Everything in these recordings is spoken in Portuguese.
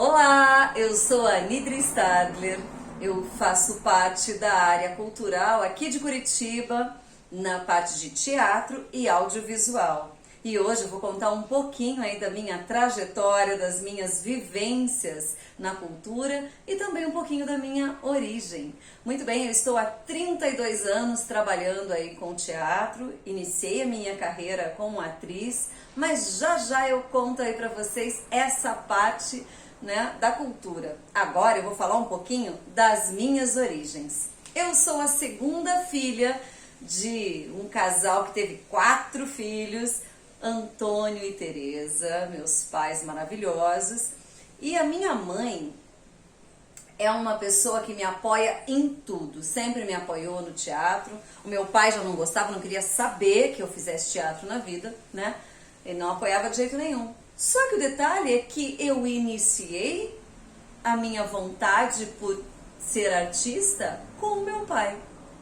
Olá, eu sou a Nidra Stadler, eu faço parte da área cultural aqui de Curitiba, na parte de teatro e audiovisual. E hoje eu vou contar um pouquinho aí da minha trajetória, das minhas vivências na cultura e também um pouquinho da minha origem. Muito bem, eu estou há 32 anos trabalhando aí com teatro, iniciei a minha carreira como atriz, mas já eu conto aí pra vocês essa parte, né, da cultura. Agora eu vou falar um pouquinho das minhas origens. Eu sou a segunda filha de um casal que teve 4 filhos, Antônio e Teresa, meus pais maravilhosos. E a minha mãe é uma pessoa que me apoia em tudo, sempre me apoiou no teatro. O meu pai já não gostava, não queria saber que eu fizesse teatro na vida, né? Ele não apoiava de jeito nenhum. Só que o detalhe é que eu iniciei a minha vontade por ser artista com o meu pai.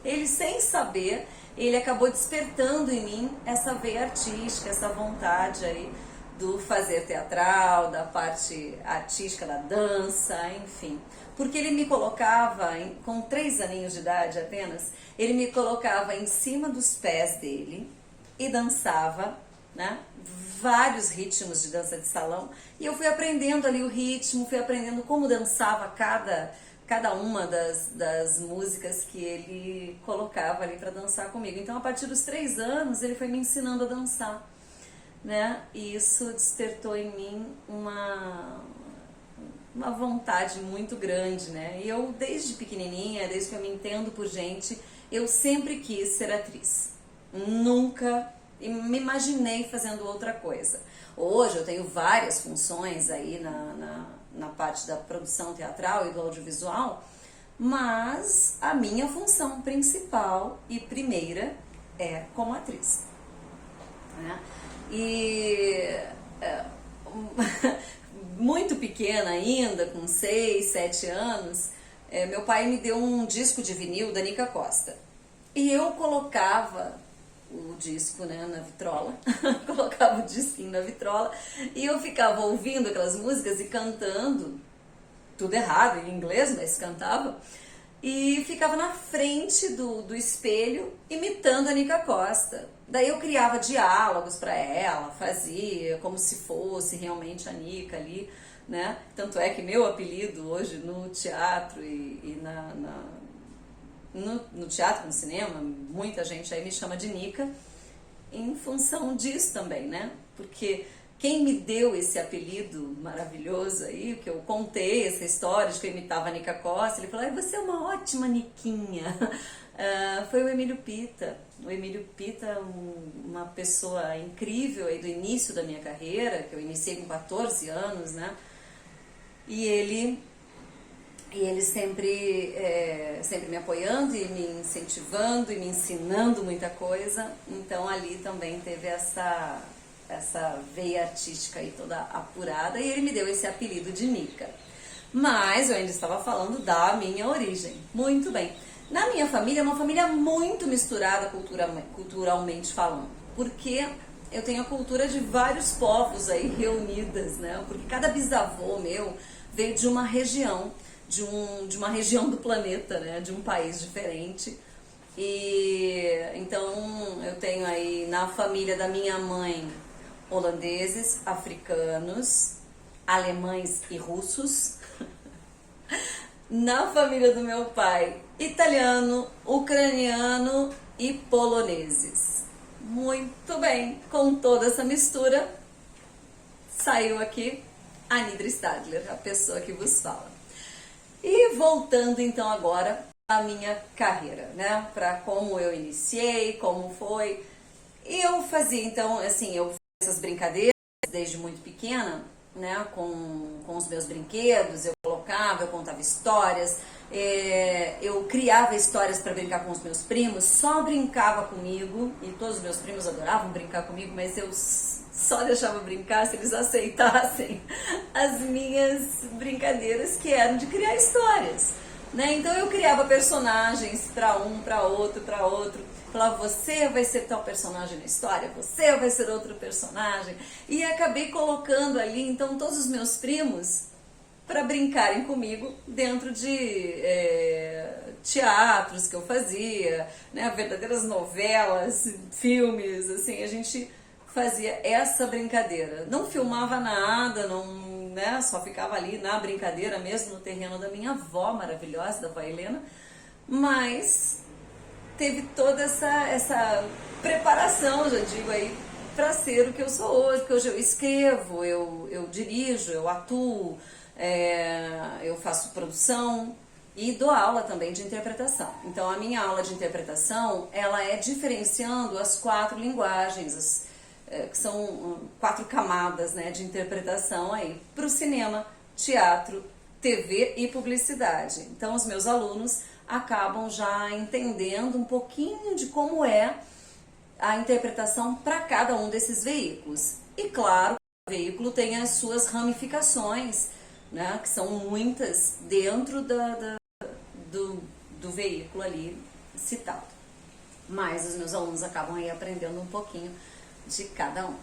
Ele, sem saber, ele acabou despertando em mim essa veia artística, essa vontade aí do fazer teatral, da parte artística, da dança, enfim. Porque ele me colocava, com 3 aninhos de idade apenas, ele me colocava em cima dos pés dele e dançava, né, vários ritmos de dança de salão, e eu fui aprendendo ali o ritmo, fui aprendendo como dançava cada uma das músicas que ele colocava ali para dançar comigo. Então, a partir dos 3 anos, ele foi me ensinando a dançar, né? E isso despertou em mim uma vontade muito grande, né? E eu, desde pequenininha, desde que eu me entendo por gente, eu sempre quis ser atriz. Nunca me imaginei fazendo outra coisa. Hoje eu tenho várias funções aí na parte da produção teatral e do audiovisual, mas a minha função principal e primeira é como atriz, né? E muito pequena ainda, com 6, 7 anos, meu pai me deu um disco de vinil da Nica Costa. E eu colocava o disco, né, na vitrola, colocava o disquinho na vitrola e eu ficava ouvindo aquelas músicas e cantando, tudo errado em inglês, mas cantava, e ficava na frente do espelho imitando a Nica Costa. Daí eu criava diálogos para ela, fazia como se fosse realmente a Nica ali, né? Tanto é que meu apelido hoje no teatro e no teatro, no cinema, muita gente aí me chama de Nica em função disso também, né? Porque quem me deu esse apelido maravilhoso aí, que eu contei essa história de que eu imitava a Nica Costa, ele falou: você é uma ótima Niquinha. Foi o Emílio Pita. O Emílio Pita, uma pessoa incrível aí do início da minha carreira, que eu iniciei com 14 anos, né? E ele sempre me apoiando e me incentivando e me ensinando muita coisa. Então ali também teve essa veia artística aí toda apurada, e ele me deu esse apelido de Nica. Mas eu ainda estava falando da minha origem. Muito bem. Na minha família, é uma família muito misturada culturalmente falando, porque eu tenho a cultura de vários povos aí reunidas, né? Porque cada bisavô meu veio de uma região, de uma região do planeta, né? De um país diferente. E então eu tenho aí na família da minha mãe holandeses, africanos, alemães e russos. Na família do meu pai, italiano, ucraniano e poloneses. Muito bem, com toda essa mistura, saiu aqui a Nidra Stadler, a pessoa que vos fala. E voltando então agora à minha carreira, né? Para como eu iniciei, como foi. Eu fazia então, assim, eu fazia essas brincadeiras desde muito pequena, né? Com os meus brinquedos, eu colocava, eu contava histórias, eu criava histórias para brincar com os meus primos, só brincava comigo, e todos os meus primos adoravam brincar comigo, mas eu só deixava brincar se eles aceitassem as minhas brincadeiras, que eram de criar histórias, né? Então eu criava personagens para um, para outro, falava: você vai ser tal personagem na história, você vai ser outro personagem, e acabei colocando ali então todos os meus primos para brincarem comigo dentro de teatros que eu fazia, né, verdadeiras novelas, filmes, assim, a gente fazia essa brincadeira. Não filmava nada, não, né, só ficava ali na brincadeira mesmo, no terreno da minha avó maravilhosa, da avó Helena, mas teve toda essa preparação, já digo aí, para ser o que eu sou hoje, porque hoje eu escrevo, eu dirijo, eu atuo, eu faço produção e dou aula também de interpretação. Então a minha aula de interpretação, ela é diferenciando as 4 linguagens, que são 4 camadas, né, de interpretação aí, para o cinema, teatro, TV e publicidade. Então os meus alunos acabam já entendendo um pouquinho de como é a interpretação para cada um desses veículos. E claro, o veículo tem as suas ramificações, né, que são muitas dentro do veículo ali citado. Mas os meus alunos acabam aí aprendendo um pouquinho de cada um.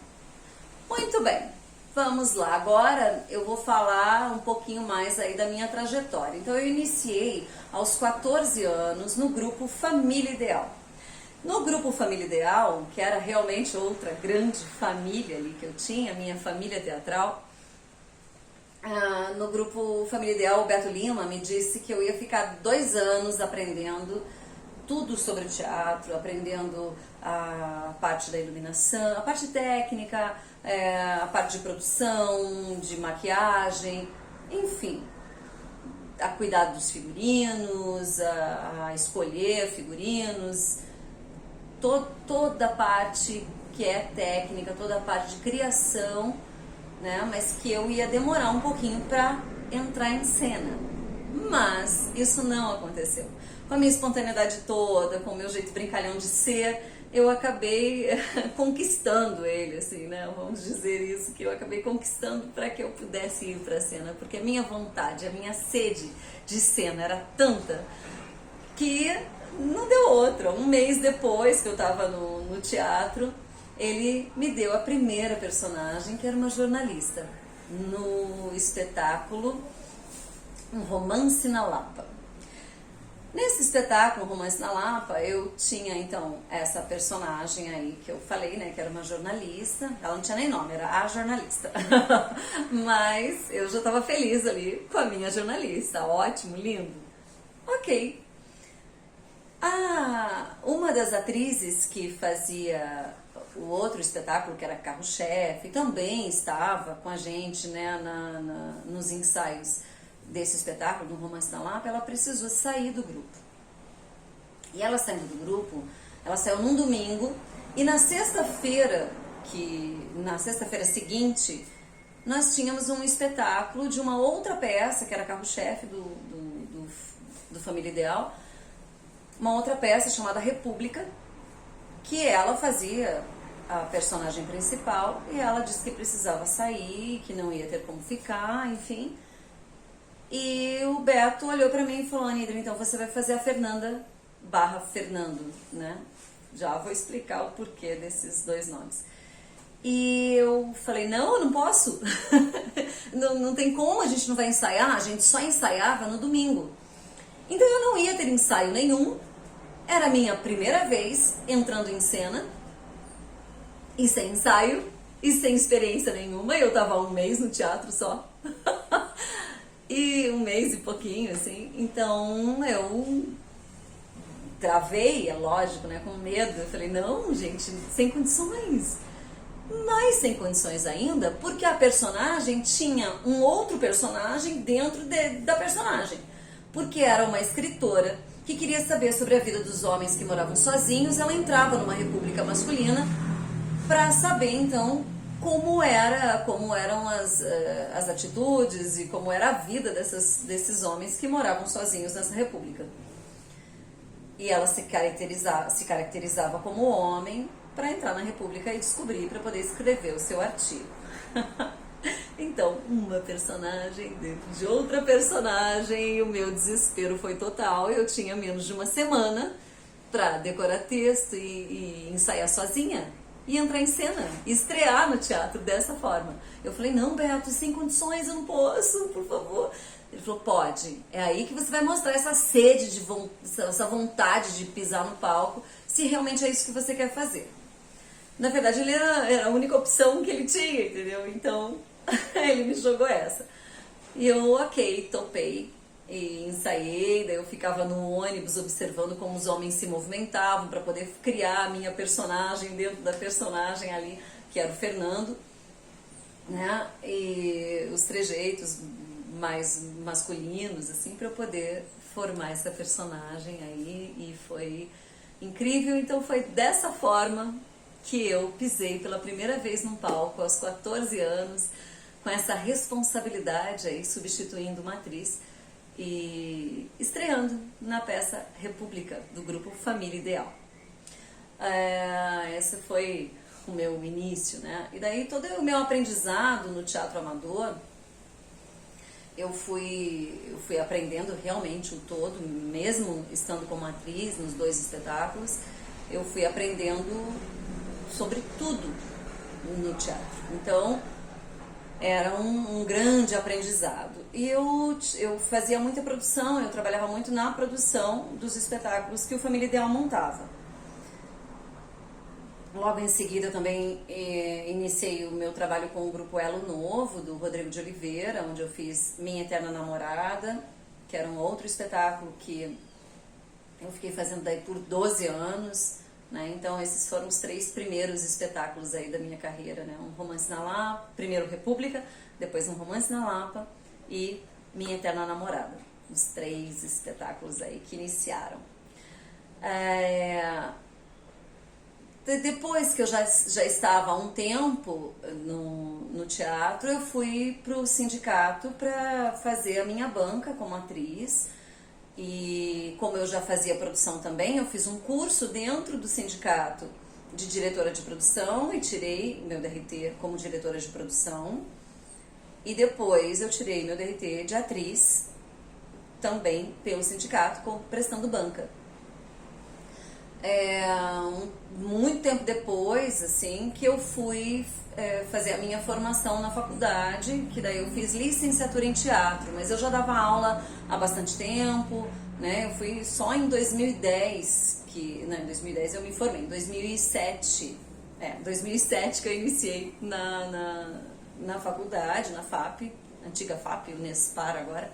Muito bem, vamos lá. Agora eu vou falar um pouquinho mais aí da minha trajetória. Então eu iniciei aos 14 anos no grupo Família Ideal. No grupo Família Ideal, que era realmente outra grande família ali que eu tinha, minha família teatral, no grupo Família Ideal, o Beto Lima me disse que eu ia ficar 2 anos aprendendo tudo sobre teatro, aprendendo a parte da iluminação, a parte técnica, a parte de produção, de maquiagem, enfim, a cuidar dos figurinos, a escolher figurinos, toda a parte que é técnica, toda a parte de criação, né, mas que eu ia demorar um pouquinho para entrar em cena. Mas isso não aconteceu. Com a minha espontaneidade toda, com o meu jeito brincalhão de ser, eu acabei conquistando ele, assim, né? Vamos dizer isso, que eu acabei conquistando para que eu pudesse ir para a cena, porque a minha vontade, a minha sede de cena era tanta que não deu outra. Um mês depois que eu estava no teatro, ele me deu a primeira personagem, que era uma jornalista, no espetáculo Um Romance na Lapa. Nesse espetáculo, Romance na Lapa, eu tinha então essa personagem aí que eu falei, né, que era uma jornalista. Ela não tinha nem nome, era a jornalista. Mas eu já estava feliz ali com a minha jornalista. Ótimo, lindo. Ok. Uma das atrizes que fazia o outro espetáculo, que era Carro-Chefe, também estava com a gente, né, nos ensaios desse espetáculo, do Romance na Lapa. Ela precisou sair do grupo. E ela saindo do grupo, ela saiu num domingo, e na sexta-feira seguinte, nós tínhamos um espetáculo de uma outra peça, que era Carro-Chefe do Família Ideal, uma outra peça chamada República, que ela fazia a personagem principal, e ela disse que precisava sair, que não ia ter como ficar, enfim. E o Beto olhou pra mim e falou: Anidra, então você vai fazer a Fernanda / Fernando, né? Já vou explicar o porquê desses 2 nomes. E eu falei: não, eu não posso. não tem como, a gente não vai ensaiar, a gente só ensaiava no domingo. Então eu não ia ter ensaio nenhum, era a minha primeira vez entrando em cena, e sem ensaio, e sem experiência nenhuma. Eu tava 1 mês no teatro só. E 1 mês e pouquinho, assim. Então eu travei, é lógico, né, com medo. Eu falei: não, gente, sem condições. Mais sem condições ainda, porque a personagem tinha um outro personagem dentro da personagem. Porque era uma escritora que queria saber sobre a vida dos homens que moravam sozinhos. Ela entrava numa república masculina para saber, então, como eram as atitudes e como era a vida desses homens que moravam sozinhos nessa república. E ela se caracterizava como homem para entrar na república e descobrir, para poder escrever o seu artigo. Então, uma personagem dentro de outra personagem, e o meu desespero foi total. Eu tinha menos de 1 semana para decorar texto e ensaiar sozinha. e entrar em cena, estrear no teatro dessa forma. Eu falei, não, Beto, sem condições, eu não posso, por favor. Ele falou, pode, é aí que você vai mostrar essa sede, essa vontade de pisar no palco, se realmente é isso que você quer fazer. Na verdade, ele era a única opção que ele tinha, entendeu? Então, ele me jogou essa. E eu, ok, topei e ensaiei, daí eu ficava no ônibus observando como os homens se movimentavam para poder criar a minha personagem dentro da personagem ali, que era o Fernando, né? E os trejeitos mais masculinos, assim, para eu poder formar essa personagem aí, e foi incrível. Então foi dessa forma que eu pisei pela primeira vez num palco aos 14 anos, com essa responsabilidade aí, substituindo uma atriz e estreando na peça República, do grupo Família Ideal. Esse foi o meu início, né? E daí todo o meu aprendizado no teatro amador, eu fui aprendendo realmente o todo, mesmo estando como atriz nos 2 espetáculos, eu fui aprendendo sobre tudo no teatro. Então, era um grande aprendizado. E eu fazia muita produção, eu trabalhava muito na produção dos espetáculos que o Família Ideal montava. Logo em seguida eu também iniciei o meu trabalho com o grupo Elo Novo, do Rodrigo de Oliveira, onde eu fiz Minha Eterna Namorada, que era um outro espetáculo que eu fiquei fazendo daí por 12 anos, né? Então esses foram os 3 primeiros espetáculos aí da minha carreira, né? Um Romance na Lapa, primeiro República, depois Um Romance na Lapa e Minha Eterna Namorada. Os 3 espetáculos aí que iniciaram. Depois que eu já estava há um tempo no teatro, eu fui para o sindicato para fazer a minha banca como atriz. E como eu já fazia produção também, eu fiz um curso dentro do sindicato de diretora de produção e tirei meu DRT como diretora de produção. E depois eu tirei meu DRT de atriz também pelo sindicato, prestando banca. Muito tempo depois, assim, que eu fui fazer a minha formação na faculdade, que daí eu fiz licenciatura em teatro, mas eu já dava aula há bastante tempo, né? Eu fui só em 2010, em 2010 eu me formei, em 2007 que eu iniciei na faculdade, na FAP, antiga FAP, Unespar agora,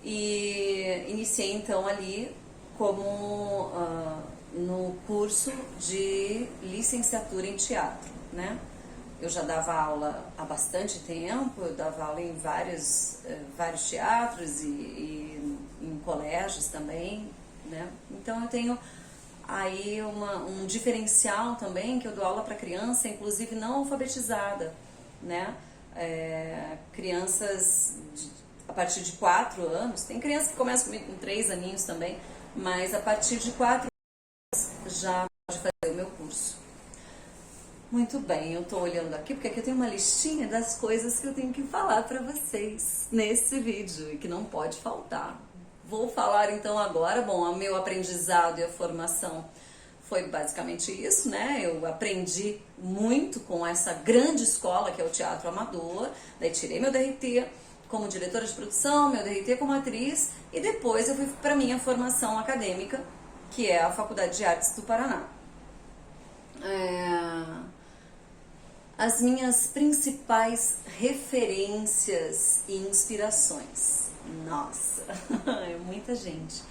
e iniciei então ali como no curso de licenciatura em teatro, né? Eu já dava aula há bastante tempo, eu dava aula em vários teatros e em colégios também, né? Então eu tenho aí um diferencial também, que eu dou aula para criança, inclusive não alfabetizada, né? Crianças a partir de 4 anos, tem crianças que começam comigo com 3 aninhos também, mas a partir de 4 já pode fazer o meu curso. Muito bem, eu tô olhando aqui porque aqui eu tenho uma listinha das coisas que eu tenho que falar para vocês nesse vídeo e que não pode faltar. Vou falar então agora, o meu aprendizado e a formação foi basicamente isso, né? Eu aprendi muito com essa grande escola que é o Teatro Amador, daí tirei meu DRT como diretora de produção, meu DRT como atriz, e depois eu fui para minha formação acadêmica, que é a Faculdade de Artes do Paraná. As minhas principais referências e inspirações. Nossa, é muita gente.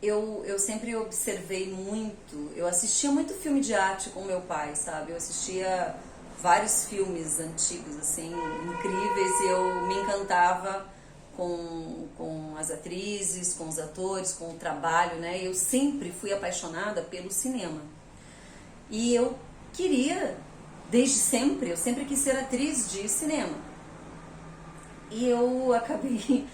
Eu sempre observei muito, eu assistia muito filme de arte com meu pai, sabe? Eu assistia vários filmes antigos, assim, incríveis, e eu me encantava com as atrizes, com os atores, com o trabalho, né? Eu sempre fui apaixonada pelo cinema. E eu queria, desde sempre, eu sempre quis ser atriz de cinema. E eu acabei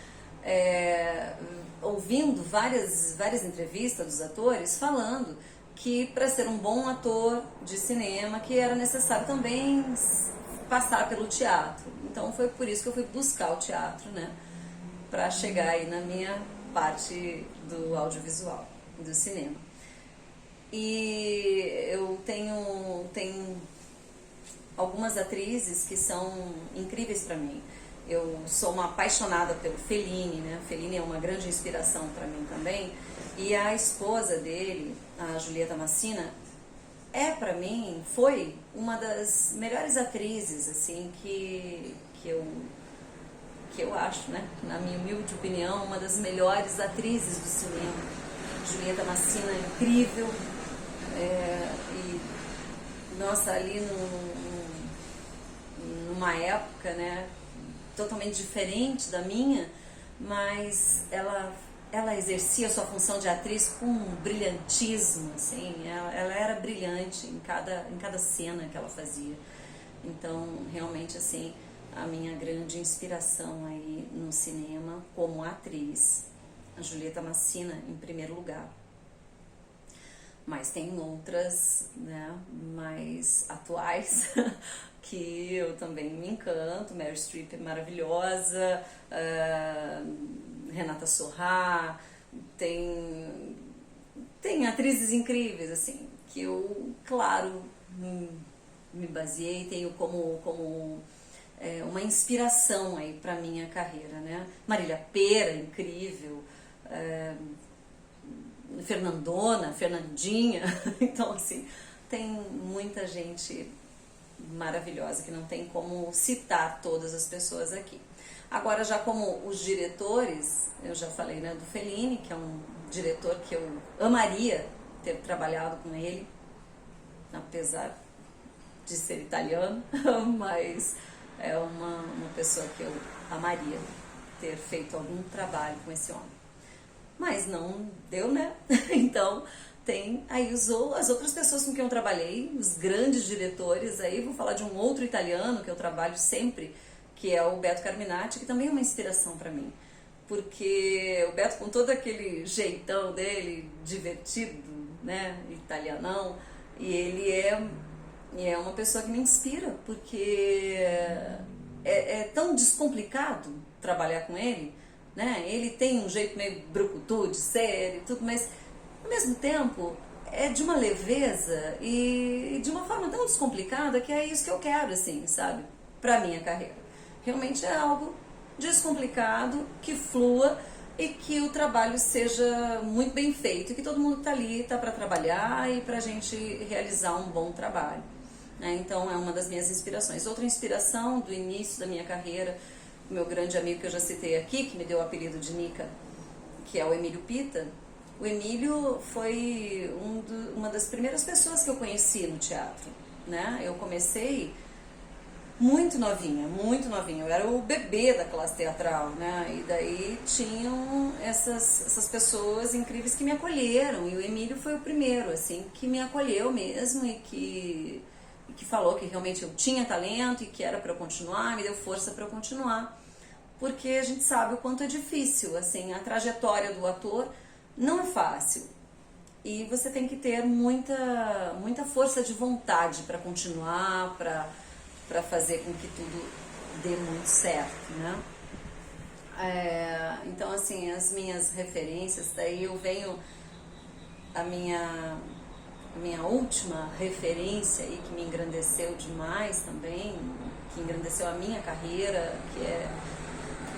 ouvindo várias entrevistas dos atores falando que para ser um bom ator de cinema que era necessário também passar pelo teatro. Então foi por isso que eu fui buscar o teatro, né? Para chegar aí na minha parte do audiovisual. do cinema. E eu tenho algumas atrizes que são incríveis para mim. Eu sou uma apaixonada pelo Fellini, né? Fellini é uma grande inspiração para mim também. E a esposa dele, a Julieta Massina, para mim, foi uma das melhores atrizes, assim, que eu acho, né? Na minha humilde opinião, uma das melhores atrizes do cinema. Julieta Massina é incrível. E, nossa, ali numa época, né, totalmente diferente da minha, mas ela exercia sua função de atriz com um brilhantismo, assim, ela era brilhante em cada cena que ela fazia. Então, realmente, assim, a minha grande inspiração aí no cinema como atriz, a Julieta Massina em primeiro lugar. Mas tem outras, né, mais atuais que eu também me encanto. Meryl Streep é maravilhosa, Renata Sorrah, tem atrizes incríveis, assim, que eu, claro, me baseei, tenho como uma inspiração aí para minha carreira, né? Marília Pêra, incrível, Fernandinha, então assim, tem muita gente maravilhosa que não tem como citar todas as pessoas aqui. Agora, já como os diretores, eu já falei, né, do Fellini, que é um diretor que eu amaria ter trabalhado com ele, apesar de ser italiano, mas é uma pessoa que eu amaria ter feito algum trabalho com esse homem. Mas não deu, né? Então, tem aí as outras pessoas com quem eu trabalhei, os grandes diretores aí. Vou falar de um outro italiano que eu trabalho sempre, que é o Beto Carminati, que também é uma inspiração para mim. Porque o Beto, com todo aquele jeitão dele, divertido, né, italianão, e ele é uma pessoa que me inspira, porque é tão descomplicado trabalhar com ele, né? Ele tem um jeito meio brucutu de ser e tudo, mas ao mesmo tempo é de uma leveza e de uma forma tão descomplicada que é isso que eu quero, assim, sabe? Pra minha carreira. Realmente é algo descomplicado, que flua e que o trabalho seja muito bem feito, e que todo mundo que tá ali tá para trabalhar e pra gente realizar um bom trabalho, né? Então é uma das minhas inspirações. Outra inspiração do início da minha carreira, meu grande amigo que eu já citei aqui, que me deu o apelido de Nica, que é o Emílio Pita. O Emílio foi uma das primeiras pessoas que eu conheci no teatro, né? Eu comecei muito novinha, eu era o bebê da classe teatral, né? E daí tinham essas pessoas incríveis que me acolheram, e o Emílio foi o primeiro, assim, que me acolheu mesmo e que falou que realmente eu tinha talento e que era para eu continuar, me deu força para eu continuar, porque a gente sabe o quanto é difícil, assim, a trajetória do ator não é fácil, e você tem que ter muita força de vontade para continuar, para fazer com que tudo dê muito certo, né? Então, assim, as minhas referências, daí eu venho, a minha última referência aí, que me engrandeceu demais também, que engrandeceu a minha carreira,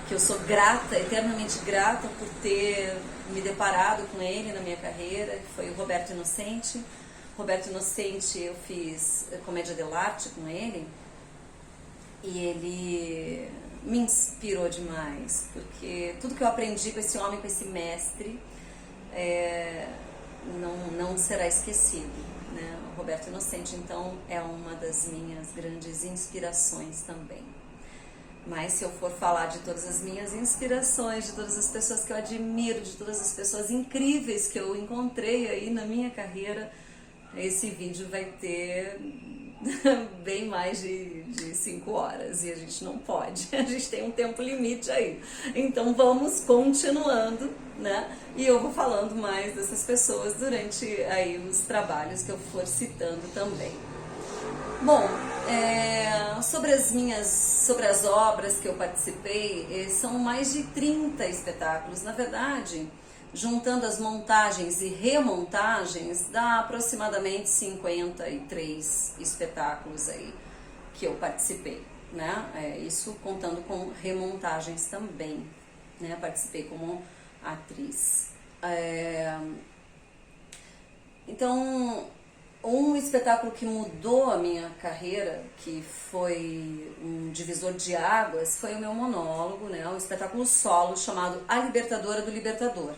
que eu sou grata, eternamente grata por ter me deparado com ele na minha carreira, que foi o Roberto Inocente. Roberto Inocente, eu fiz Comédia dell'arte com ele, e ele me inspirou demais, porque tudo que eu aprendi com esse homem, com esse mestre, não será esquecido, né? O Roberto Inocente, então, é uma das minhas grandes inspirações também. Mas se eu for falar de todas as minhas inspirações, de todas as pessoas que eu admiro, de todas as pessoas incríveis que eu encontrei aí na minha carreira, esse vídeo vai ter bem mais de 5 horas, e a gente não pode, a gente tem um tempo limite aí. Então vamos continuando, né? E eu vou falando mais dessas pessoas durante aí os trabalhos que eu for citando também. Bom, sobre as obras que eu participei, são mais de 30 espetáculos. Na verdade, juntando as montagens e remontagens, dá aproximadamente 53 espetáculos aí que eu participei, né? Isso contando com remontagens também, né? Participei como atriz. Então, um espetáculo que mudou a minha carreira, que foi um divisor de águas, foi o meu monólogo, né? Um espetáculo solo chamado A Libertadora do Libertador.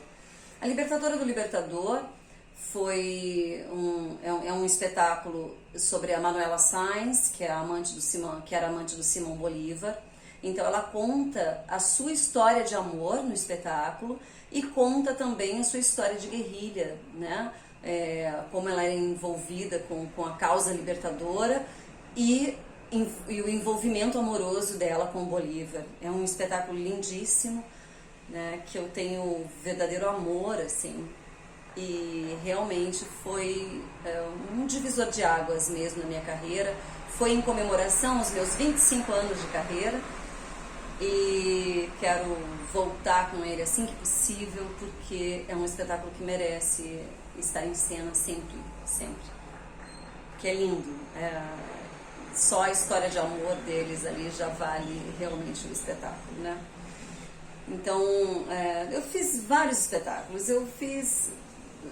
A Libertadora do Libertador é um espetáculo sobre a Manuela Sáenz, que era amante do Simão Bolívar. Então ela conta a sua história de amor no espetáculo e conta também a sua história de guerrilha, né? Como ela era envolvida com a causa libertadora e o envolvimento amoroso dela com o Bolívar. É um espetáculo lindíssimo, né, que eu tenho verdadeiro amor, assim, e realmente foi um divisor de águas mesmo na minha carreira. Foi em comemoração aos meus 25 anos de carreira e quero voltar com ele assim que possível, porque é um espetáculo que merece estar em cena sempre, sempre, que é lindo. Só a história de amor deles ali já vale realmente o espetáculo, né? Então, eu fiz vários espetáculos. Eu fiz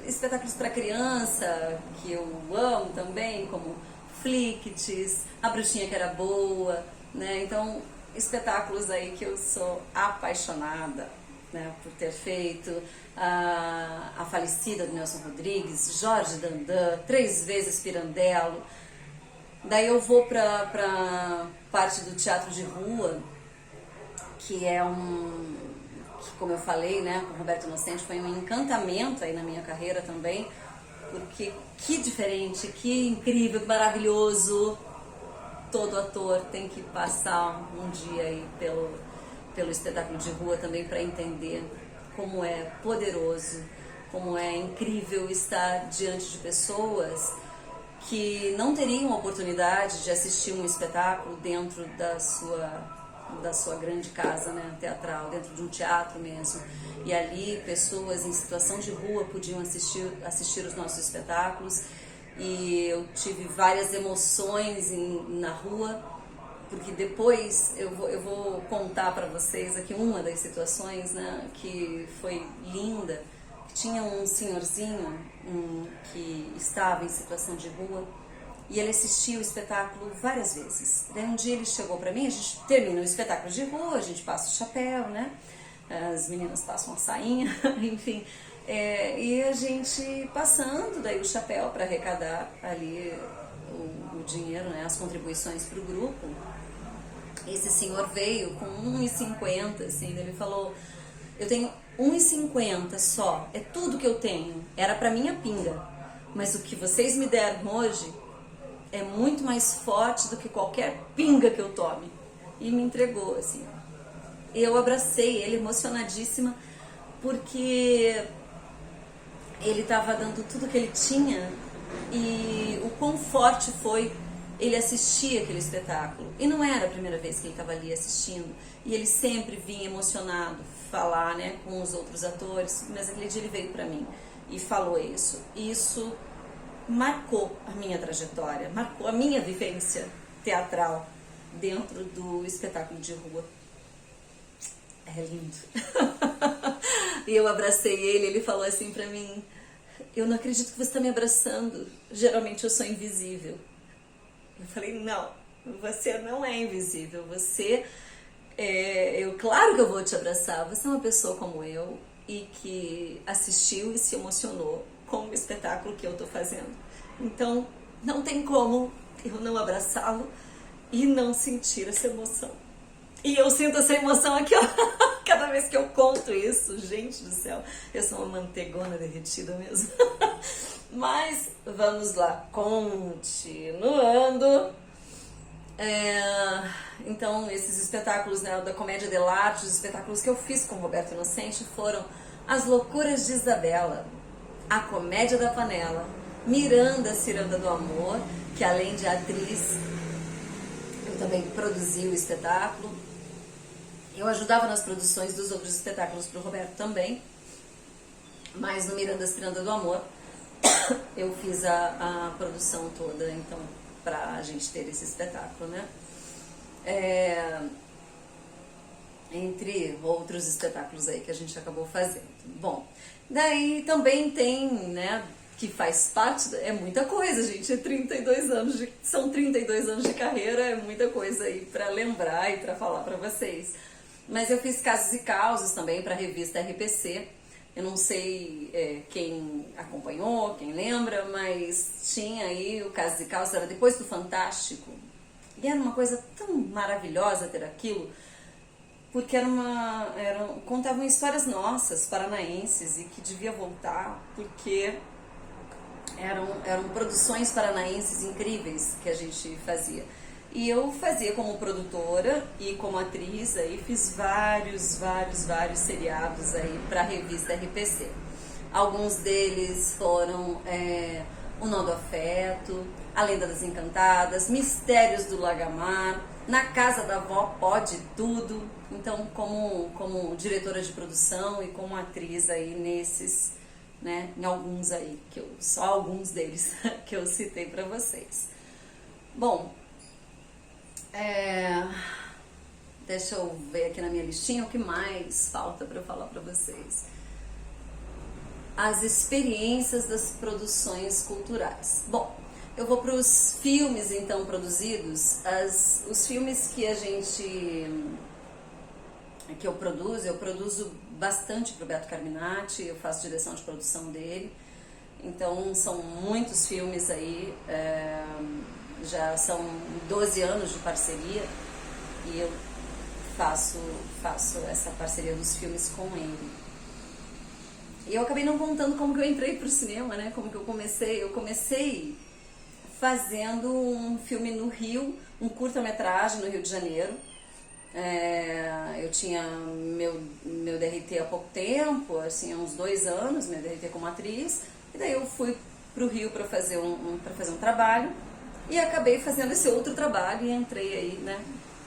espetáculos para criança, que eu amo também, como Flicts, A Bruxinha que Era Boa, né? Então, espetáculos aí que eu sou apaixonada, né, por ter feito. A Falecida, do Nelson Rodrigues, Jorge Dandan, 3 vezes Pirandello. Daí eu vou para parte do teatro de rua, que é que, como eu falei, né, com o Roberto Inocente, foi um encantamento aí na minha carreira também, porque que diferente, que incrível, que maravilhoso. Todo ator tem que passar um dia aí pelo espetáculo de rua também para entender como é poderoso, como é incrível estar diante de pessoas que não teriam oportunidade de assistir um espetáculo dentro da sua grande casa, né, teatral, dentro de um teatro mesmo. E ali pessoas em situação de rua podiam assistir os nossos espetáculos. E eu tive várias emoções na rua, porque depois eu vou contar para vocês aqui uma das situações, né, que foi linda. Tinha um senhorzinho que estava em situação de rua e ele assistiu o espetáculo várias vezes. Daí um dia ele chegou para mim, a gente termina o espetáculo de rua, a gente passa o chapéu, né, as meninas passam a sainha, enfim. E a gente passando daí o chapéu para arrecadar ali o dinheiro, né, as contribuições para o grupo. Esse senhor veio com 1,50, assim, ele falou: eu tenho 1,50 só, é tudo que eu tenho, era para minha pinga, mas o que vocês me deram hoje é muito mais forte do que qualquer pinga que eu tome. E me entregou, assim. Eu abracei ele emocionadíssima, porque ele estava dando tudo que ele tinha e o quão forte foi ele assistir aquele espetáculo. E não era a primeira vez que ele estava ali assistindo, e ele sempre vinha emocionado falar, né, com os outros atores, mas aquele dia ele veio para mim e falou isso. Isso marcou a minha trajetória, marcou a minha vivência teatral dentro do espetáculo de rua. É lindo. E eu abracei ele falou assim pra mim: eu não acredito que você está me abraçando, geralmente eu sou invisível. Eu falei: não, você não é invisível, claro que eu vou te abraçar, você é uma pessoa como eu e que assistiu e se emocionou com o espetáculo que eu estou fazendo. Então, não tem como eu não abraçá-lo e não sentir essa emoção. E eu sinto essa emoção aqui, ó, cada vez que eu conto isso. Gente do céu, eu sou uma mantegona derretida mesmo. Mas, vamos lá, continuando. Então, esses espetáculos, né, da Comédia dell'arte, os espetáculos que eu fiz com o Roberto Inocente foram As Loucuras de Isabela, A Comédia da Panela, Miranda, Ciranda do Amor, que além de atriz, eu também produzi o espetáculo. Eu ajudava nas produções dos outros espetáculos para o Roberto também. mas no Miranda Ciranda do Amor eu fiz a produção toda, então, pra gente ter esse espetáculo, né? Entre outros espetáculos aí que a gente acabou fazendo. Bom, daí também tem, né, que faz parte, é muita coisa, gente, são 32 anos de carreira, é muita coisa aí pra lembrar e pra falar pra vocês. Mas eu fiz Casos e Causos também pra revista RPC. Eu não sei quem acompanhou, quem lembra, mas tinha aí o Casos e Causos, era depois do Fantástico. E era uma coisa tão maravilhosa ter aquilo, porque contavam histórias nossas, paranaenses, e que devia voltar, porque eram produções paranaenses incríveis que a gente fazia. E eu fazia como produtora e como atriz, aí fiz vários seriados aí para a revista RPC. Alguns deles foram O Nó do Afeto, A Lenda das Encantadas, Mistérios do Lagamar, Na Casa da Vó Pode Tudo. Então, como diretora de produção e como atriz aí nesses, né, em alguns aí, só alguns deles que eu citei para vocês. Bom, deixa eu ver aqui na minha listinha o que mais falta para eu falar para vocês. As experiências das produções culturais. Bom, eu vou para os filmes então produzidos. Os filmes que eu produzo bastante para o Beto Carminati, eu faço direção de produção dele. Então são muitos filmes aí, já são 12 anos de parceria e eu faço essa parceria dos filmes com ele. E eu acabei não contando como que eu entrei pro cinema, né? Como que eu comecei. Eu comecei fazendo um filme no Rio, um curta-metragem no Rio de Janeiro. Eu tinha meu DRT há pouco tempo, assim, há uns 2 anos, meu DRT como atriz. E daí eu fui pro Rio para fazer um trabalho. E acabei fazendo esse outro trabalho e entrei aí, né,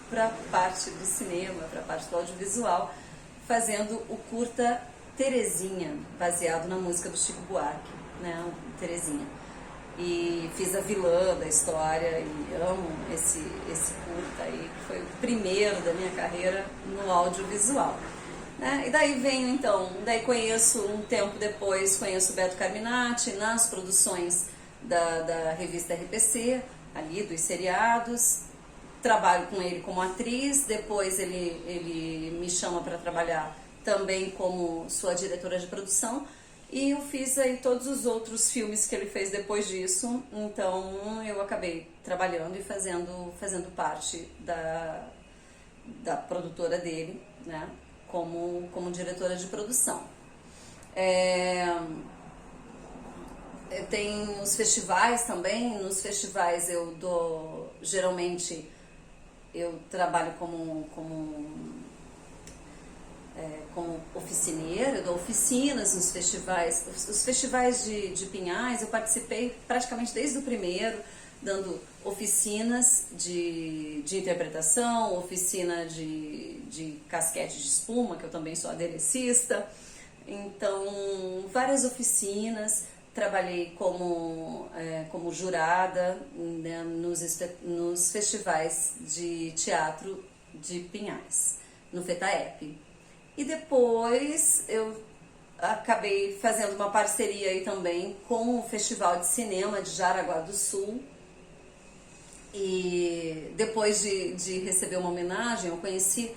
pra parte do cinema, pra parte do audiovisual, fazendo o curta Terezinha, baseado na música do Chico Buarque, né, Terezinha. E fiz a vilã da história e amo esse curta aí, que foi o primeiro da minha carreira no audiovisual. Né? E daí venho então, conheço um tempo depois, conheço o Beto Carminati nas produções da revista RPC, ali dos seriados, trabalho com ele como atriz, depois ele me chama para trabalhar também como sua diretora de produção, e eu fiz aí todos os outros filmes que ele fez depois disso, então eu acabei trabalhando e fazendo parte da produtora dele, né, como diretora de produção. Tem os festivais também. Nos festivais geralmente eu trabalho como oficineira, eu dou oficinas nos festivais. Os festivais de Pinhais eu participei praticamente desde o primeiro, dando oficinas de interpretação, oficina de casquete de espuma, que eu também sou aderecista. Então, várias oficinas. Trabalhei como jurada, né, nos festivais de teatro de Pinhais, no FETAEP. E depois eu acabei fazendo uma parceria aí também com o Festival de Cinema de Jaraguá do Sul. E depois de receber uma homenagem, eu conheci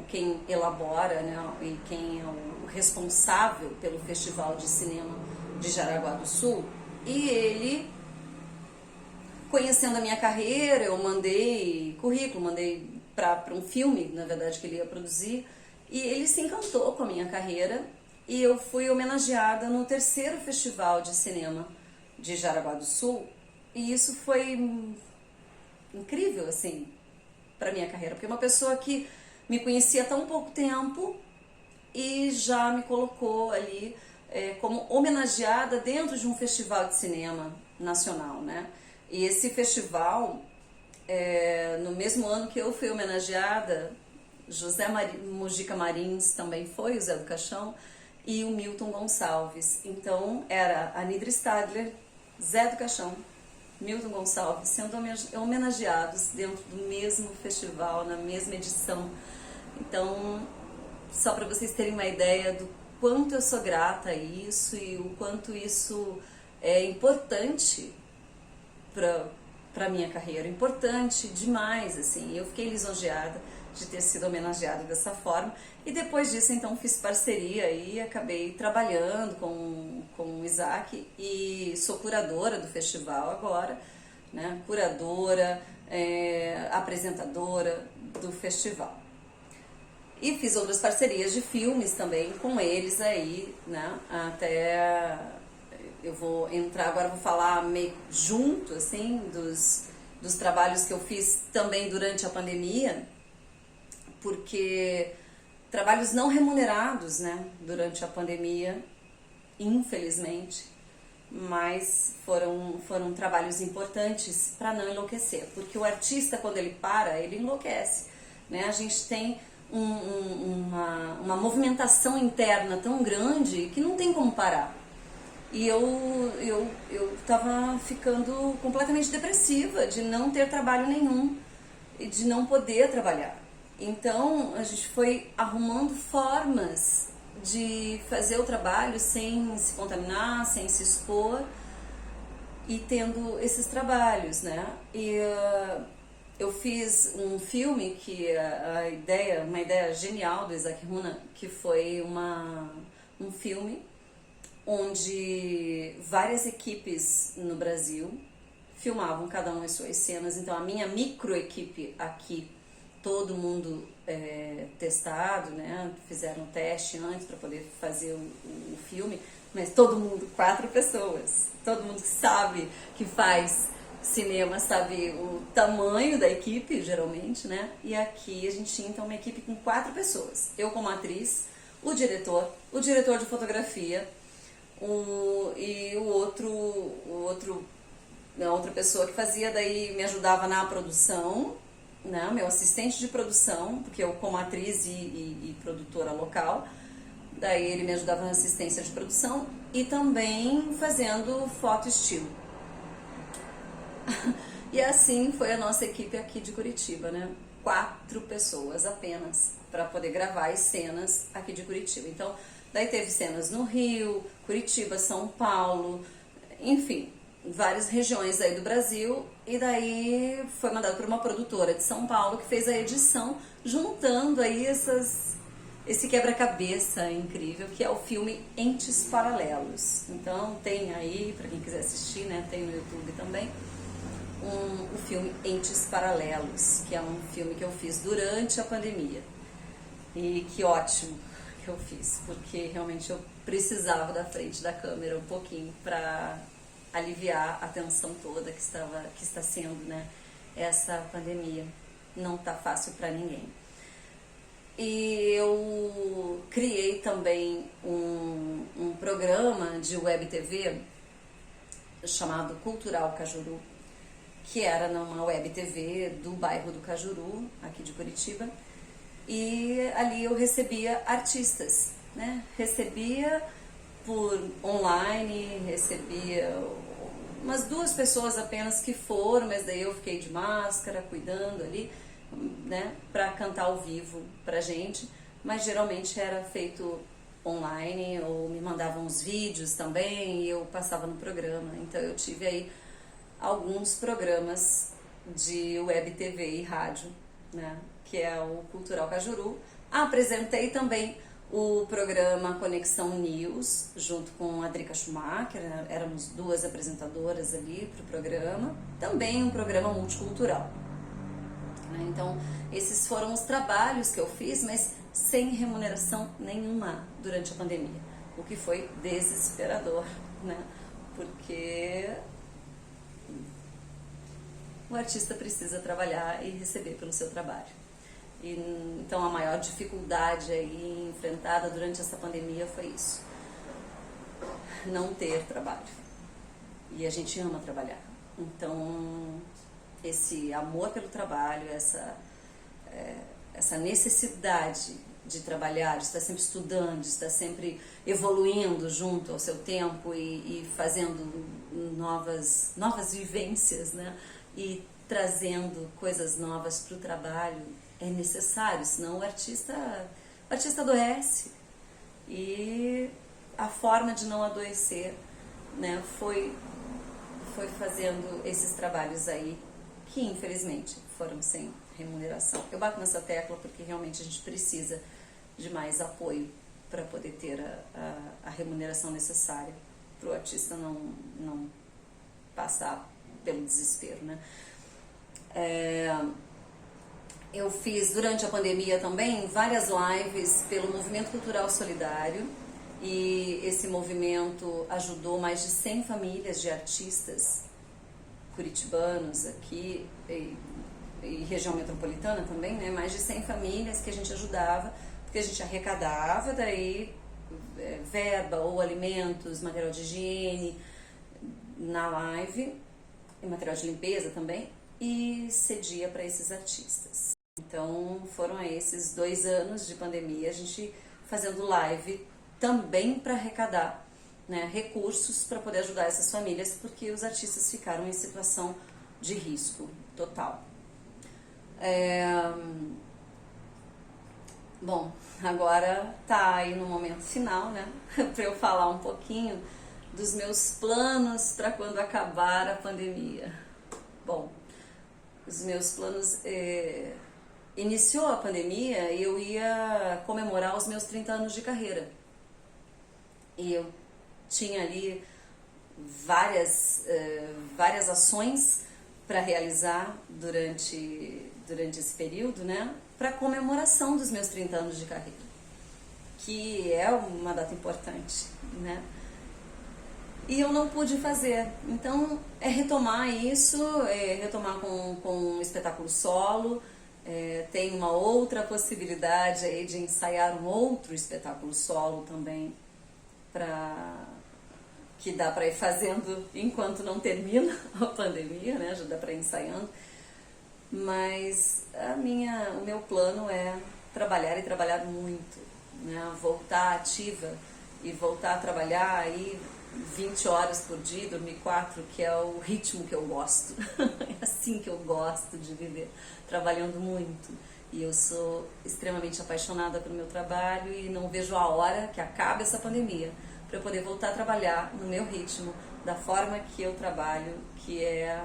quem elabora, né, e quem é o responsável pelo Festival de Cinema de Jaraguá do Sul, e ele, conhecendo a minha carreira, eu mandei currículo, mandei para um filme, na verdade, que ele ia produzir, e ele se encantou com a minha carreira, e eu fui homenageada no 3º Festival de Cinema de Jaraguá do Sul, e isso foi incrível, assim, para minha carreira, porque uma pessoa que me conhecia há tão pouco tempo e já me colocou ali como homenageada dentro de um festival de cinema nacional, né? E esse festival, no mesmo ano que eu fui homenageada, José Mujica Marins também foi, o Zé do Caixão, e o Milton Gonçalves. Então era a Nidra Stadler, Zé do Caixão, Milton Gonçalves sendo homenageados dentro do mesmo festival, na mesma edição. Então, só para vocês terem uma ideia do quanto eu sou grata a isso e o quanto isso é importante para minha carreira, importante demais, assim. Eu fiquei lisonjeada de ter sido homenageada dessa forma, e depois disso então fiz parceria e acabei trabalhando com o Isaac, e sou curadora do festival agora, né? Curadora, apresentadora do festival. E fiz outras parcerias de filmes também com eles aí, né? Até eu vou entrar agora, vou falar meio junto, assim, dos trabalhos que eu fiz também durante a pandemia, porque trabalhos não remunerados, né, durante a pandemia, infelizmente, mas foram trabalhos importantes para não enlouquecer, porque o artista, quando ele para, ele enlouquece, né? A gente tem uma movimentação interna tão grande que não tem como parar. E eu tava ficando completamente depressiva de não ter trabalho nenhum e de não poder trabalhar. Então a gente foi arrumando formas de fazer o trabalho sem se contaminar, sem se expor, e tendo esses trabalhos, né? E eu fiz um filme que uma ideia genial do Isaac Runa, que foi um filme onde várias equipes no Brasil filmavam cada uma as suas cenas. Então a minha micro equipe aqui, todo mundo testado, né? Fizeram teste antes para poder fazer o filme, mas todo mundo, 4 pessoas, todo mundo que sabe que faz cinema sabe o tamanho da equipe, geralmente, né? E aqui a gente tinha então uma equipe com 4 pessoas. Eu como atriz, o diretor de fotografia, e a outra pessoa que fazia, daí me ajudava na produção, né? Meu assistente de produção, porque eu como atriz e produtora local, daí ele me ajudava na assistência de produção e também fazendo foto estilo. E assim foi a nossa equipe aqui de Curitiba, né? 4 pessoas apenas para poder gravar as cenas aqui de Curitiba. Então, daí teve cenas no Rio, Curitiba, São Paulo, enfim, várias regiões aí do Brasil, e daí foi mandado por uma produtora de São Paulo que fez a edição, juntando aí esse quebra-cabeça incrível, que é o filme Entes Paralelos. Então tem aí, para quem quiser assistir, né, tem no YouTube também, o filme Entes Paralelos, que é um filme que eu fiz durante a pandemia. E que ótimo que eu fiz, porque realmente eu precisava da frente da câmera um pouquinho para aliviar a tensão toda que está sendo, né, essa pandemia. Não tá fácil para ninguém. E eu criei também um programa de web TV chamado Cultural Cajuru, que era numa web TV do bairro do Cajuru, aqui de Curitiba, e ali eu recebia artistas, né? Recebia por online, recebia umas 2 pessoas apenas que foram, mas daí eu fiquei de máscara, cuidando ali, né, para cantar ao vivo pra gente, mas geralmente era feito online, ou me mandavam os vídeos também e eu passava no programa. Então eu tive aí alguns programas de web TV e rádio, né, que é o Cultural Cajuru. Apresentei também o programa Conexão News, junto com a Drica Schumacher, né? Éramos 2 apresentadoras ali para o programa, também um programa multicultural. Então, esses foram os trabalhos que eu fiz, mas sem remuneração nenhuma durante a pandemia, o que foi desesperador, né? Porque o artista precisa trabalhar e receber pelo seu trabalho. Então, a maior dificuldade aí enfrentada durante essa pandemia foi isso: não ter trabalho. E a gente ama trabalhar. Então, esse amor pelo trabalho, essa necessidade de trabalhar, de estar sempre estudando, de estar sempre evoluindo junto ao seu tempo e fazendo novas vivências, né? E trazendo coisas novas para o trabalho é necessário, senão o artista adoece. E a forma de não adoecer, né, foi fazendo esses trabalhos aí que infelizmente foram sem remuneração. Eu bato nessa tecla porque realmente a gente precisa de mais apoio para poder ter a remuneração necessária para o artista não passar pelo desespero, né? Eu fiz durante a pandemia também várias lives pelo Movimento Cultural Solidário, e esse movimento ajudou mais de 100 famílias de artistas curitibanos aqui e região metropolitana também, né? Mais de 100 famílias que a gente ajudava, porque a gente arrecadava daí verba ou alimentos, material de higiene na live, e material de limpeza também, e cedia para esses artistas. Então foram esses 2 anos de pandemia a gente fazendo live também para arrecadar, né, recursos para poder ajudar essas famílias, porque os artistas ficaram em situação de risco total. Bom, agora tá aí no momento final, né, para eu falar um pouquinho dos meus planos para quando acabar a pandemia. Bom, os meus planos... Iniciou a pandemia e eu ia comemorar os meus 30 anos de carreira. E eu tinha ali várias ações para realizar durante esse período, né? Para comemoração dos meus 30 anos de carreira, que é uma data importante, né? E eu não pude fazer. Então, é retomar isso, retomar com um espetáculo solo. Tem uma outra possibilidade aí de ensaiar um outro espetáculo solo também, que dá para ir fazendo enquanto não termina a pandemia, né? Já dá para ir ensaiando. Mas o meu plano é trabalhar e trabalhar muito, né? Voltar ativa e voltar a trabalhar aí 20 horas por dia, dormir 4, que é o ritmo que eu gosto. É assim que eu gosto de viver, trabalhando muito. E eu sou extremamente apaixonada pelo meu trabalho e não vejo a hora que acabe essa pandemia para eu poder voltar a trabalhar no meu ritmo, da forma que eu trabalho, que é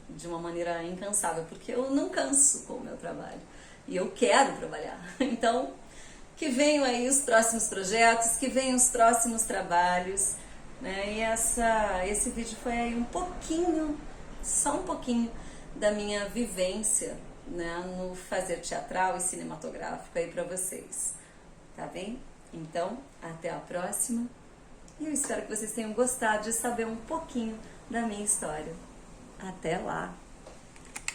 de uma maneira incansável, porque eu não canso com o meu trabalho e eu quero trabalhar. Então, que venham aí os próximos projetos, que venham os próximos trabalhos, né? E esse vídeo foi aí um pouquinho, só um pouquinho da minha vivência, né, no fazer teatral e cinematográfico aí pra vocês, tá bem? Então, até a próxima, e eu espero que vocês tenham gostado de saber um pouquinho da minha história. Até lá!